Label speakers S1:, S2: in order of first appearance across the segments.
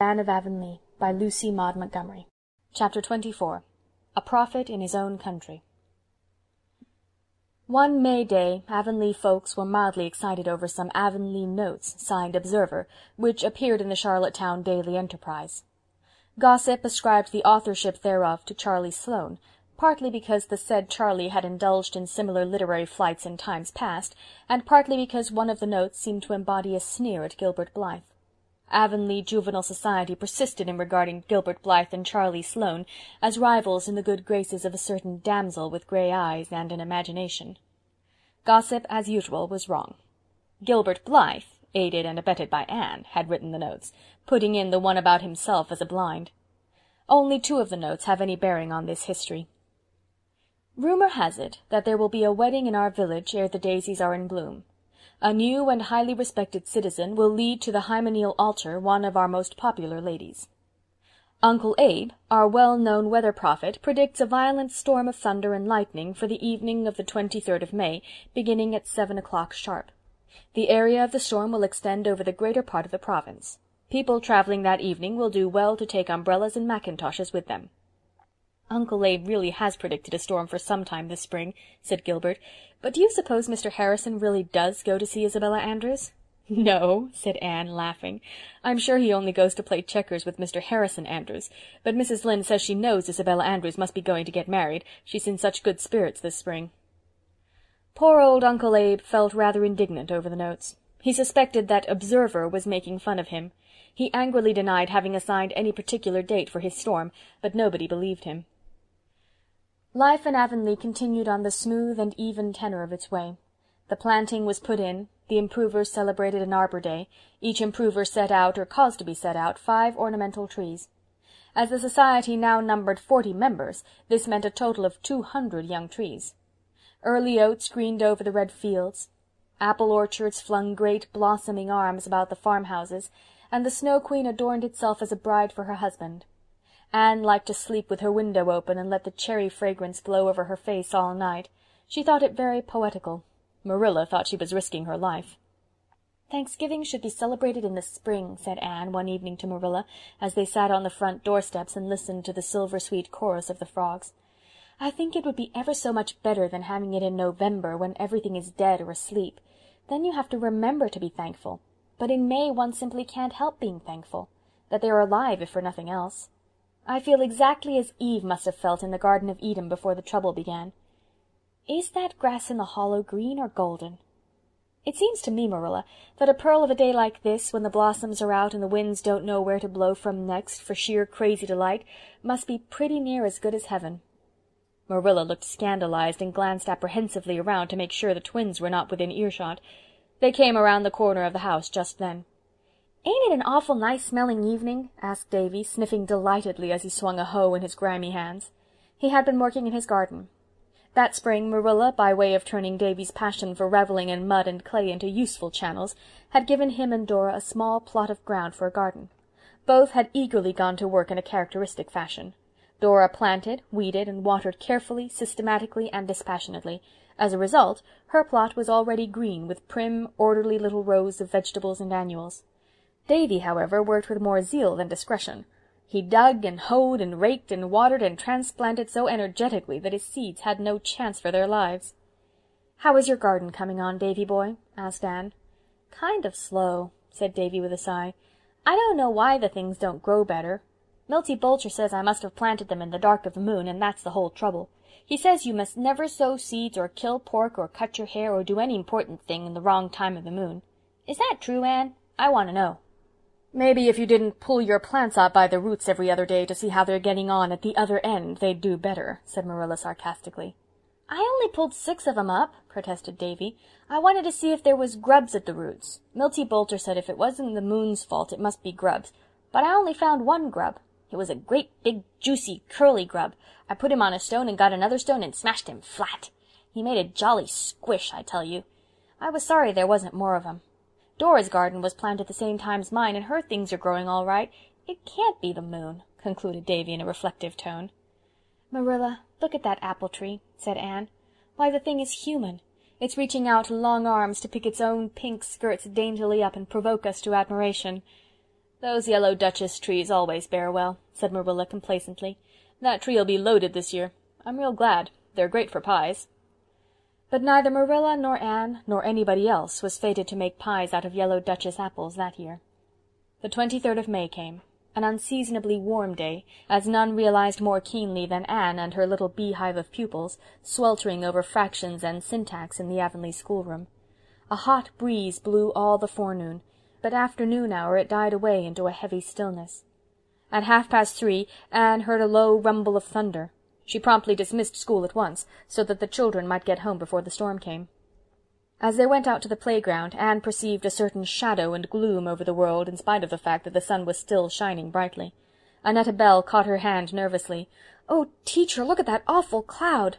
S1: Anne of Avonlea by Lucy Maud Montgomery. Chapter 24. A Prophet in His Own Country. One May day Avonlea folks were mildly excited over some Avonlea notes, signed Observer, which appeared in the Charlottetown Daily Enterprise. Gossip ascribed the authorship thereof to Charlie Sloane, partly because the said Charlie had indulged in similar literary flights in times past, and partly because one of the notes seemed to embody a sneer at Gilbert Blythe. Avonlea juvenile society persisted in regarding Gilbert Blythe and Charlie Sloane as rivals in the good graces of a certain damsel with grey eyes and an imagination. Gossip, as usual, was wrong. Gilbert Blythe, aided and abetted by Anne, had written the notes, putting in the one about himself as a blind. Only 2 of the notes have any bearing on this history. Rumour has it that there will be a wedding in our village ere the daisies are in bloom. A new and highly respected citizen will lead to the hymeneal altar one of our most popular ladies. Uncle Abe, our well-known weather prophet, predicts a violent storm of thunder and lightning for the evening of the 23rd of May, beginning at 7 o'clock sharp. The area of the storm will extend over the greater part of the province. People travelling that evening will do well to take umbrellas and mackintoshes with them. "Uncle Abe really has predicted a storm for some time this spring," said Gilbert, "but do you suppose Mr. Harrison really does go to see Isabella Andrews?" "No," said Anne, laughing. "I'm sure he only goes to play checkers with Mr. Harrison Andrews, but Mrs. Lynde says she knows Isabella Andrews must be going to get married. She's in such good spirits this spring." Poor old Uncle Abe felt rather indignant over the notes. He suspected that Observer was making fun of him. He angrily denied having assigned any particular date for his storm, but nobody believed him. Life in Avonlea continued on the smooth and even tenor of its way. The planting was put in, the improvers celebrated an Arbor Day, each improver set out, or caused to be set out, 5 ornamental trees. As the society now numbered 40 members, this meant a total of 200 young trees. Early oats greened over the red fields. Apple orchards flung great blossoming arms about the farmhouses, and the Snow Queen adorned itself as a bride for her husband. Anne liked to sleep with her window open and let the cherry fragrance blow over her face all night. She thought it very poetical. Marilla thought she was risking her life. "Thanksgiving should be celebrated in the spring," said Anne one evening to Marilla, as they sat on the front doorsteps and listened to the silver-sweet chorus of the frogs. "I think it would be ever so much better than having it in November, when everything is dead or asleep. Then you have to remember to be thankful. But in May one simply can't help being thankful. That they are alive, if for nothing else. I feel exactly as Eve must have felt in the Garden of Eden before the trouble began. Is that grass in the hollow green or golden? It seems to me, Marilla, that a pearl of a day like this, when the blossoms are out and the winds don't know where to blow from next for sheer crazy delight, must be pretty near as good as heaven." Marilla looked scandalized and glanced apprehensively around to make sure the twins were not within earshot. They came around the corner of the house just then. "Ain't it an awful nice-smelling evening?" asked Davy, sniffing delightedly as he swung a hoe in his grimy hands. He had been working in his garden. That spring Marilla, by way of turning Davy's passion for revelling in mud and clay into useful channels, had given him and Dora a small plot of ground for a garden. Both had eagerly gone to work in a characteristic fashion. Dora planted, weeded, and watered carefully, systematically, and dispassionately. As a result, her plot was already green with prim, orderly little rows of vegetables and annuals. Davy, however, worked with more zeal than discretion. He dug and hoed and raked and watered and transplanted so energetically that his seeds had no chance for their lives. "How is your garden coming on, Davy boy?" asked Anne. "Kind of slow," said Davy with a sigh. "I don't know why the things don't grow better. Milty Boulter says I must have planted them in the dark of the moon, and that's the whole trouble. He says you must never sow seeds or kill pork or cut your hair or do any important thing in the wrong time of the moon. Is that true, Anne? I want to know." "Maybe if you didn't pull your plants out by the roots every other day to see how they're getting on at the other end, they'd do better," said Marilla sarcastically. "I only pulled 6 of 'em up," protested Davy. "I wanted to see if there was grubs at the roots. Milty Boulter said if it wasn't the moon's fault it must be grubs, but I only found 1 grub. It was a great big juicy curly grub. I put him on a stone and got another stone and smashed him flat. He made a jolly squish, I tell you. I was sorry there wasn't more of 'em. Dora's garden was planted the same time as mine, and her things are growing all right. It can't be the moon," concluded Davy in a reflective tone. "Marilla, look at that apple tree," said Anne. "Why, the thing is human. It's reaching out long arms to pick its own pink skirts daintily up and provoke us to admiration." "Those yellow Duchess trees always bear well," said Marilla complacently. "That tree'll be loaded this year. I'm real glad. They're great for pies." But neither Marilla nor Anne nor anybody else was fated to make pies out of yellow Duchess apples that year. The 23rd of May came, an unseasonably warm day, as none realized more keenly than Anne and her little beehive of pupils, sweltering over fractions and syntax in the Avonlea schoolroom. A hot breeze blew all the forenoon, but after noon hour it died away into a heavy stillness. At 3:30 Anne heard a low rumble of thunder. She promptly dismissed school at once, so that the children might get home before the storm came. As they went out to the playground, Anne perceived a certain shadow and gloom over the world in spite of the fact that the sun was still shining brightly. Annetta Bell caught her hand nervously. "Oh, teacher, look at that awful cloud!"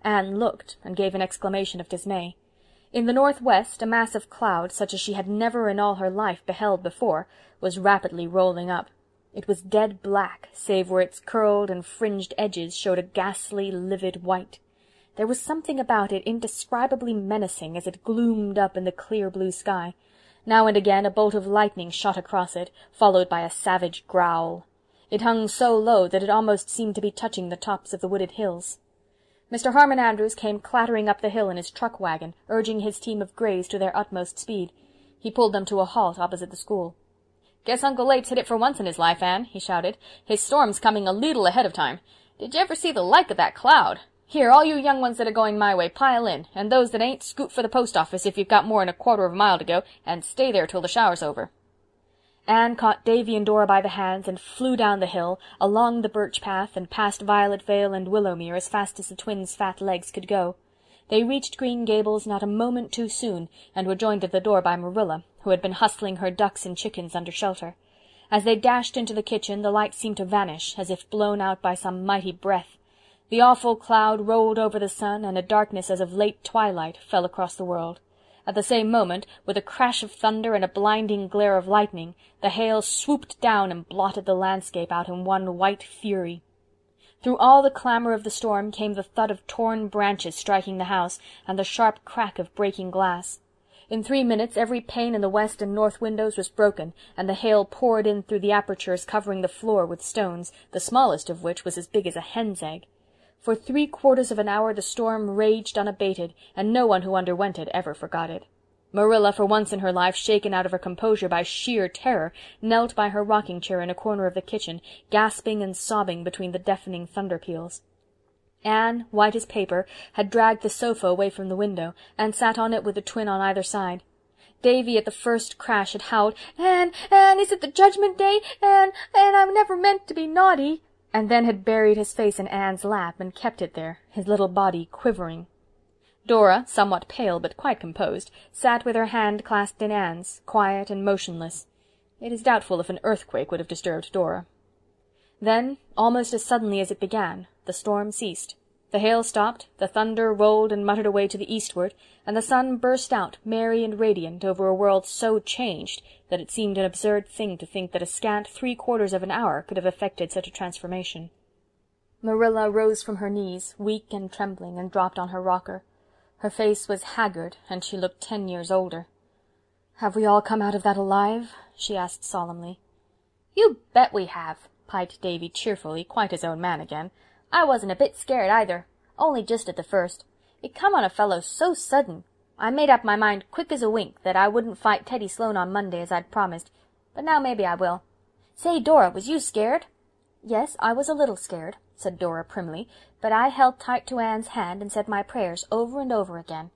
S1: Anne looked and gave an exclamation of dismay. In the northwest a mass of cloud, such as she had never in all her life beheld before, was rapidly rolling up. It was dead black, save where its curled and fringed edges showed a ghastly, livid white. There was something about it indescribably menacing as it gloomed up in the clear blue sky. Now and again a bolt of lightning shot across it, followed by a savage growl. It hung so low that it almost seemed to be touching the tops of the wooded hills. Mr. Harmon Andrews came clattering up the hill in his truck wagon, urging his team of grays to their utmost speed. He pulled them to a halt opposite the school. "Guess Uncle Abe's hit it for once in his life, Anne," he shouted. "His storm's coming a leetle ahead of time. Did you ever see the like of that cloud? Here, all you young ones that are going my way, pile in, and those that ain't, scoot for the post office if you've got more'n a quarter of a mile to go, and stay there till the shower's over." Anne caught Davy and Dora by the hands and flew down the hill, along the birch path, and past Violet Vale and Willowmere as fast as the twins' fat legs could go. They reached Green Gables not a moment too soon, and were joined at the door by Marilla, who had been hustling her ducks and chickens under shelter. As they dashed into the kitchen, the light seemed to vanish, as if blown out by some mighty breath. The awful cloud rolled over the sun, and a darkness as of late twilight fell across the world. At the same moment, with a crash of thunder and a blinding glare of lightning, the hail swooped down and blotted the landscape out in one white fury. Through all the clamor of the storm came the thud of torn branches striking the house, and the sharp crack of breaking glass. In 3 minutes every pane in the west and north windows was broken, and the hail poured in through the apertures covering the floor with stones, the smallest of which was as big as a hen's egg. For 3/4 of an hour the storm raged unabated, and no one who underwent it ever forgot it. Marilla, for once in her life shaken out of her composure by sheer terror, knelt by her rocking-chair in a corner of the kitchen, gasping and sobbing between the deafening thunder peals. Anne, white as paper, had dragged the sofa away from the window, and sat on it with the twin on either side. Davy at the first crash had howled, Anne, is it the Judgment Day? Anne, I've never meant to be naughty," and then had buried his face in Anne's lap and kept it there, his little body quivering. Dora, somewhat pale but quite composed, sat with her hand clasped in Anne's, quiet and motionless. It is doubtful if an earthquake would have disturbed Dora. Then, almost as suddenly as it began, the storm ceased. The hail stopped, the thunder rolled and muttered away to the eastward, and the sun burst out, merry and radiant, over a world so changed that it seemed an absurd thing to think that a scant 3/4 of an hour could have effected such a transformation. Marilla rose from her knees, weak and trembling, and dropped on her rocker. Her face was haggard, and she looked 10 years older. "Have we all come out of that alive?" she asked solemnly. "You bet we have," piped Davy cheerfully, quite his own man again. "I wasn't a bit scared either, only just at the first. It come on a fellow so sudden. I made up my mind quick as a wink that I wouldn't fight Teddy Sloane on Monday as I'd promised, but now maybe I will. Say, Dora, was you scared?" "Yes, I was a little scared," said Dora primly, "but I held tight to Anne's hand and said my prayers over and over again."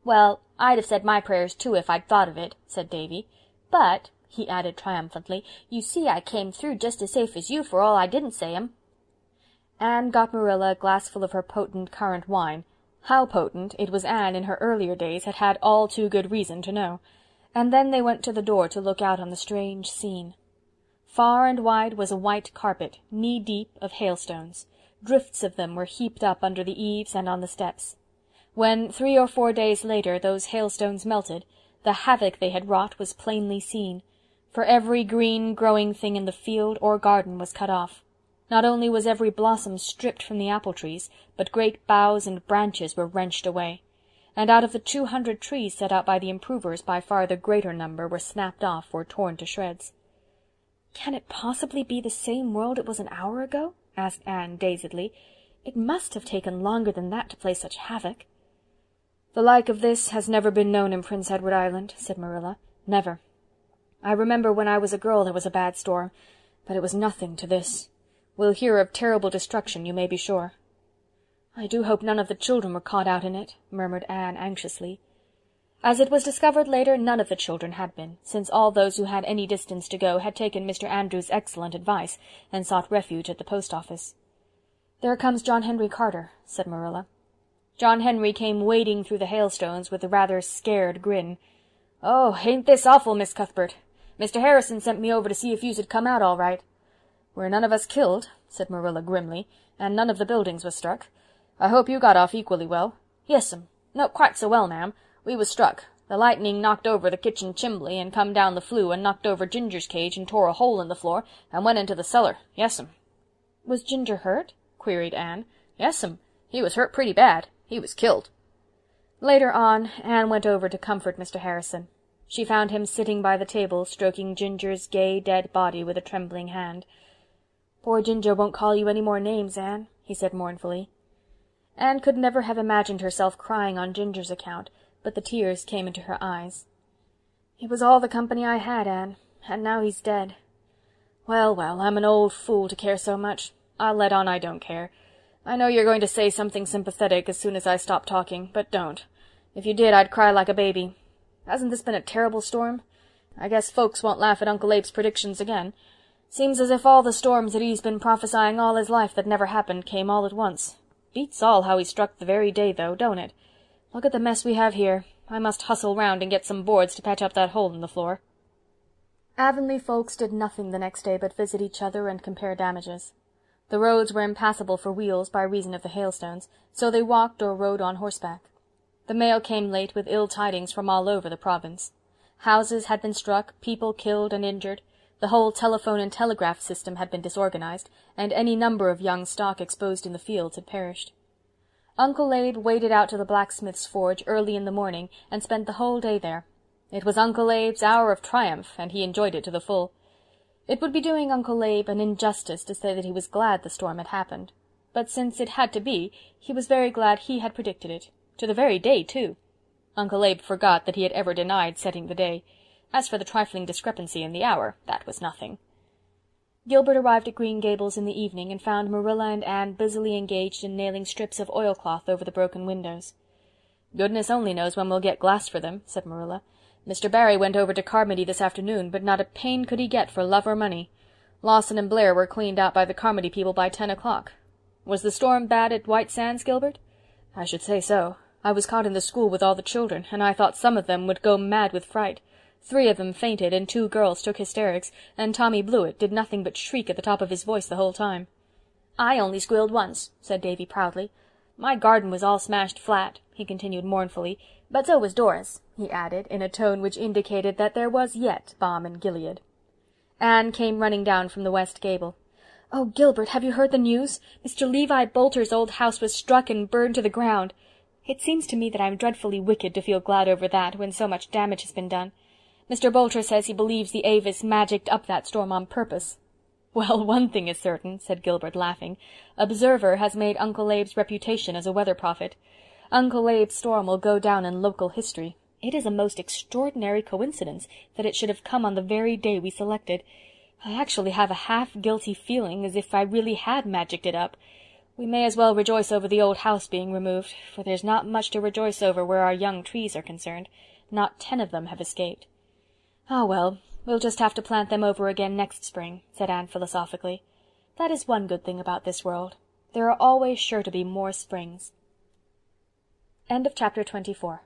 S1: "Well, I'd have said my prayers too if I'd thought of it," said Davy. "But," he added triumphantly, "you see I came through just as safe as you for all I didn't say 'em." Anne got Marilla a glassful of her potent currant wine. How potent, it was Anne in her earlier days had had all too good reason to know. And then they went to the door to look out on the strange scene. Far and wide was a white carpet, knee-deep, of hailstones. Drifts of them were heaped up under the eaves and on the steps. When, 3 or 4 days later, those hailstones melted, the havoc they had wrought was plainly seen, for every green growing thing in the field or garden was cut off. Not only was every blossom stripped from the apple trees, but great boughs and branches were wrenched away. And out of the 200 trees set out by the improvers by far the greater number were snapped off or torn to shreds. "Can it possibly be the same world it was an hour ago?" asked Anne dazedly. "It must have taken longer than that to play such havoc." "The like of this has never been known in Prince Edward Island," said Marilla. "Never. I remember when I was a girl there was a bad storm, but it was nothing to this. We'll hear of terrible destruction, you may be sure." "I do hope none of the children were caught out in it," murmured Anne anxiously. As it was discovered later, none of the children had been, since all those who had any distance to go had taken Mr. Andrews' excellent advice and sought refuge at the post office. "There comes John Henry Carter," said Marilla. John Henry came wading through the hailstones with a rather scared grin. "Oh, ain't this awful, Miss Cuthbert? Mr. Harrison sent me over to see if yous had come out all right." "We're none of us killed," said Marilla grimly, "and none of the buildings was struck. I hope you got off equally well." "Yes'm. Not quite so well, ma'am. We was struck. The lightning knocked over the kitchen chimbley and come down the flue and knocked over Ginger's cage and tore a hole in the floor and went into the cellar. Yes'm." "Was Ginger hurt?" queried Anne. "Yes'm. He was hurt pretty bad. He was killed." Later on, Anne went over to comfort Mr. Harrison. She found him sitting by the table, stroking Ginger's gay, dead body with a trembling hand. "Poor Ginger won't call you any more names, Anne," he said mournfully. Anne could never have imagined herself crying on Ginger's account, but the tears came into her eyes. "He was all the company I had, Anne, and now he's dead. Well, well, I'm an old fool to care so much. I'll let on I don't care. I know you're going to say something sympathetic as soon as I stop talking, but don't. If you did, I'd cry like a baby. Hasn't this been a terrible storm? I guess folks won't laugh at Uncle Abe's predictions again. Seems as if all the storms that he's been prophesying all his life that never happened came all at once. Beats all how he struck the very day, though, don't it? Look at the mess we have here. I must hustle round and get some boards to patch up that hole in the floor." Avonlea folks did nothing the next day but visit each other and compare damages. The roads were impassable for wheels by reason of the hailstones, so they walked or rode on horseback. The mail came late with ill tidings from all over the province. Houses had been struck, people killed and injured. The whole telephone and telegraph system had been disorganized, and any number of young stock exposed in the fields had perished. Uncle Abe waded out to the blacksmith's forge early in the morning and spent the whole day there. It was Uncle Abe's hour of triumph, and he enjoyed it to the full. It would be doing Uncle Abe an injustice to say that he was glad the storm had happened. But since it had to be, he was very glad he had predicted it. To the very day, too. Uncle Abe forgot that he had ever denied setting the day. As for the trifling discrepancy in the hour, that was nothing. Gilbert arrived at Green Gables in the evening and found Marilla and Anne busily engaged in nailing strips of oilcloth over the broken windows. "Goodness only knows when we'll get glass for them," said Marilla. "Mr. Barry went over to Carmody this afternoon, but not a pane could he get for love or money. Lawson and Blair were cleaned out by the Carmody people by 10 o'clock. Was the storm bad at White Sands, Gilbert?" "I should say so. I was caught in the school with all the children, and I thought some of them would go mad with fright. 3 of them fainted, and 2 girls took hysterics, and Tommy Blewett did nothing but shriek at the top of his voice the whole time." "I only squealed once," said Davy proudly. "My garden was all smashed flat," he continued mournfully, "but so was Dora's," he added, in a tone which indicated that there was yet balm in Gilead. Anne came running down from the west gable. "Oh, Gilbert, have you heard the news? Mr. Levi Bolter's old house was struck and burned to the ground. It seems to me that I'm dreadfully wicked to feel glad over that, when so much damage has been done. Mr. Bolter says he believes the Avis magicked up that storm on purpose." "Well, one thing is certain," said Gilbert, laughing. "Observer has made Uncle Abe's reputation as a weather prophet. Uncle Abe's storm will go down in local history. It is a most extraordinary coincidence that it should have come on the very day we selected. I actually have a half-guilty feeling as if I really had magicked it up. We may as well rejoice over the old house being removed, for there's not much to rejoice over where our young trees are concerned. Not 10 of them have escaped." "Ah, well, we'll just have to plant them over again next spring," said Anne philosophically. "That is one good thing about this world. There are always sure to be more springs." End of chapter 24.